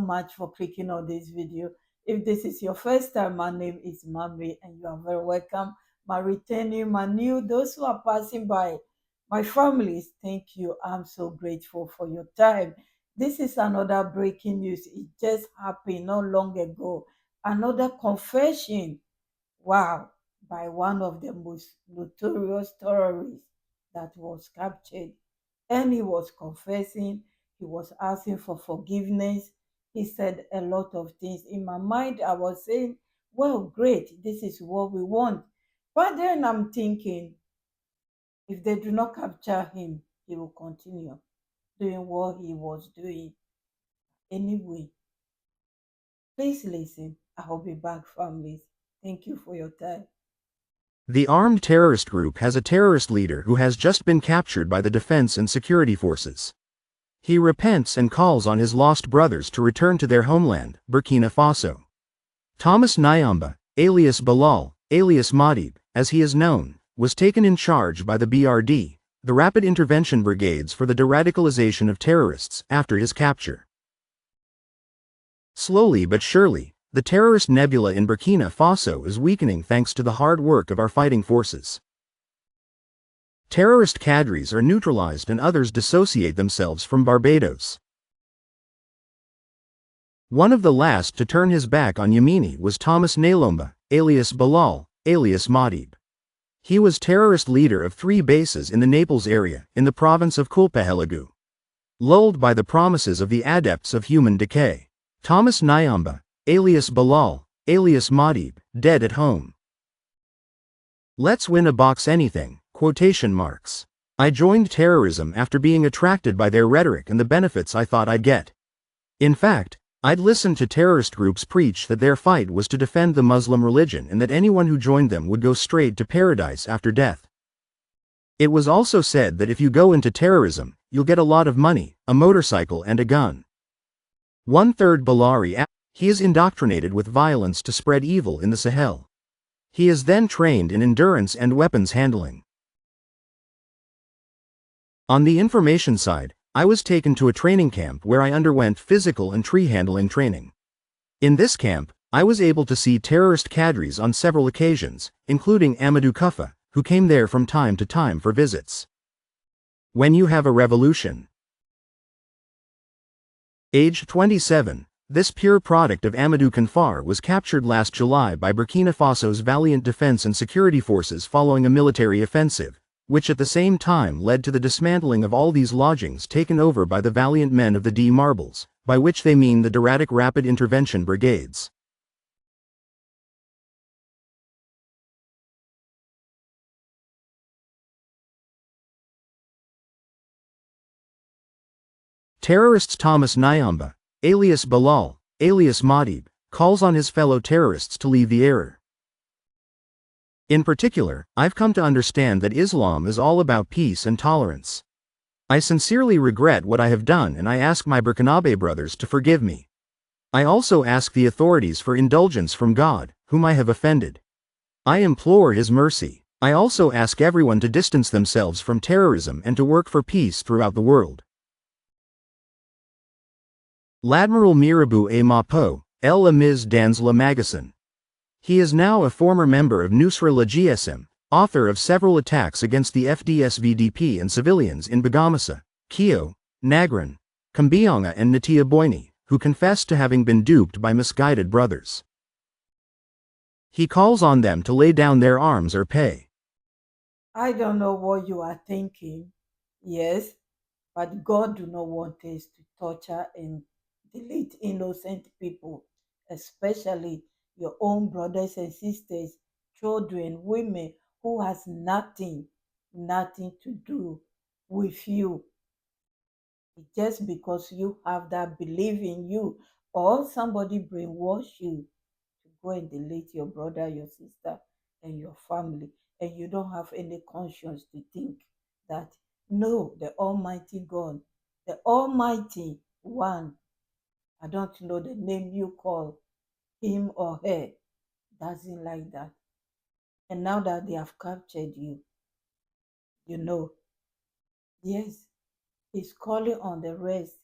much for clicking on this video. If this is your first time, my name is Mami, and you are very welcome. My returning, my new, those who are passing by, my families, thank you. I'm so grateful for your time. This is another breaking news. It just happened not long ago. Another confession. Wow, by one of the most notorious terrorists that was captured. And he was confessing, he was asking for forgiveness. He said a lot of things. In my mind, I was saying, well, great, this is what we want. But then I'm thinking, if they do not capture him, he will continue doing what he was doing anyway. Please listen. I will be back, families. Thank you for your time. The armed terrorist group has a terrorist leader who has just been captured by the defense and security forces. He repents and calls on his lost brothers to return to their homeland, Burkina Faso. Thomas Nyamba, alias Bilal, alias Madib, as he is known, was taken in charge by the BRD, the Rapid Intervention Brigades for the De-Radicalization of Terrorists, after his capture. Slowly but surely, the terrorist nebula in Burkina Faso is weakening thanks to the hard work of our fighting forces. Terrorist cadres are neutralized and others dissociate themselves from Barbados. One of the last to turn his back on Yemeni was Thomas Nyamba, alias Bilal, alias Madib. He was terrorist leader of 3 bases in the Naples area, in the province of Culpehelagu. Lulled by the promises of the adepts of human decay, Thomas Nyamba, alias Bilal, alias Madib, dead at home. Let's win a box anything, quotation marks. I joined terrorism after being attracted by their rhetoric and the benefits I thought I'd get. In fact, I'd listened to terrorist groups preach that their fight was to defend the Muslim religion and that anyone who joined them would go straight to paradise after death. It was also said that if you go into terrorism, you'll get a lot of money, a motorcycle and a gun. 1/3 Balari. He is indoctrinated with violence to spread evil in the Sahel. He is then trained in endurance and weapons handling. On the information side, I was taken to a training camp where I underwent physical and tree handling training. In this camp, I was able to see terrorist cadres on several occasions, including Amadou Koufa, who came there from time to time for visits. When you have a revolution. Age 27. This pure product of Amadou Koufa was captured last July by Burkina Faso's valiant defense and security forces following a military offensive, which at the same time led to the dismantling of all these lodgings taken over by the valiant men of the D-Marbles, by which they mean the Deratic Rapid Intervention Brigades. Terrorists Thomas Nyamba, alias Bilal, alias Madib, calls on his fellow terrorists to leave the error. In particular, I've come to understand that Islam is all about peace and tolerance. I sincerely regret what I have done and I ask my Burkinabe brothers to forgive me. I also ask the authorities for indulgence from God, whom I have offended. I implore His mercy. I also ask everyone to distance themselves from terrorism and to work for peace throughout the world. L'Admiral Mirabeau et Mapo, El Amiz dans la Magasin. He is now a former member of Nusra la GSM, author of several attacks against the FDSVDP and civilians in Bagamasa, Kio, Nagran, Kambianga and Natia Boini, who confessed to having been duped by misguided brothers. He calls on them to lay down their arms or pay. I don't know what you are thinking. Yes, but God do not want us to torture and delete innocent people, especially your own brothers and sisters, children, women who has nothing to do with you. Just because you have that belief in you or somebody brainwash you to go and delete your brother, your sister, and your family, and you don't have any conscience to think that no, the Almighty God, the Almighty One, I don't know the name you call him or her, doesn't like that. And now that they have captured you, you know, yes, he's calling on the rest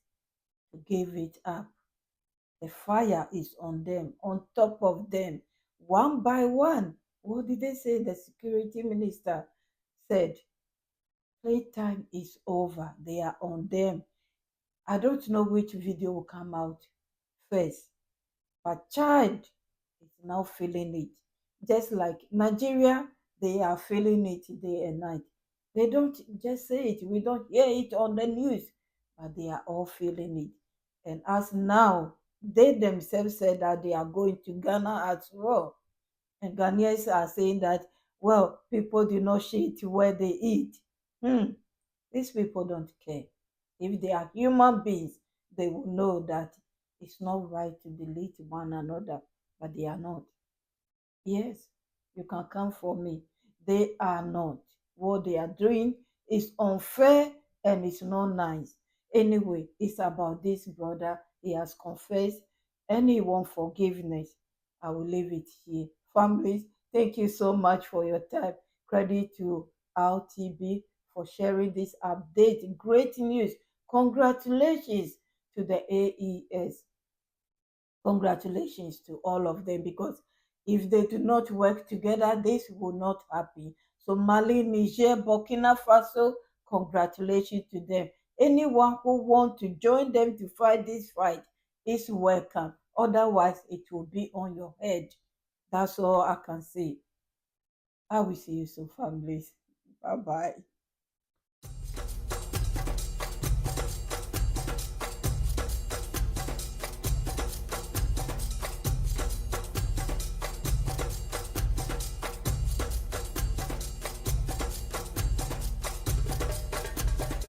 to give it up. The fire is on them, on top of them, one by one. What did they say? The security minister said, playtime is over. They are on them. I don't know which video will come out first, but child is now feeling it. Just like Nigeria, they are feeling it day and night. They don't just say it, we don't hear it on the news, but they are all feeling it. And as now, they themselves said that they are going to Ghana as well. And Ghanaians are saying that, well, people do not shit where they eat. Hmm. These people don't care. If they are human beings, they will know that it's not right to delete one another, but they are not. Yes, you can come for me. They are not. What they are doing is unfair and it's not nice. Anyway, it's about this brother. He has confessed and he want forgiveness. I will leave it here. Families, thank you so much for your time. Credit to RTB for sharing this update. Great news. Congratulations to the AES. Congratulations to all of them, because if they do not work together, this will not happen. So Mali, Niger, Burkina Faso, congratulations to them. Anyone who wants to join them to fight this fight is welcome. Otherwise, it will be on your head. That's all I can say. I will see you soon, families. Bye bye.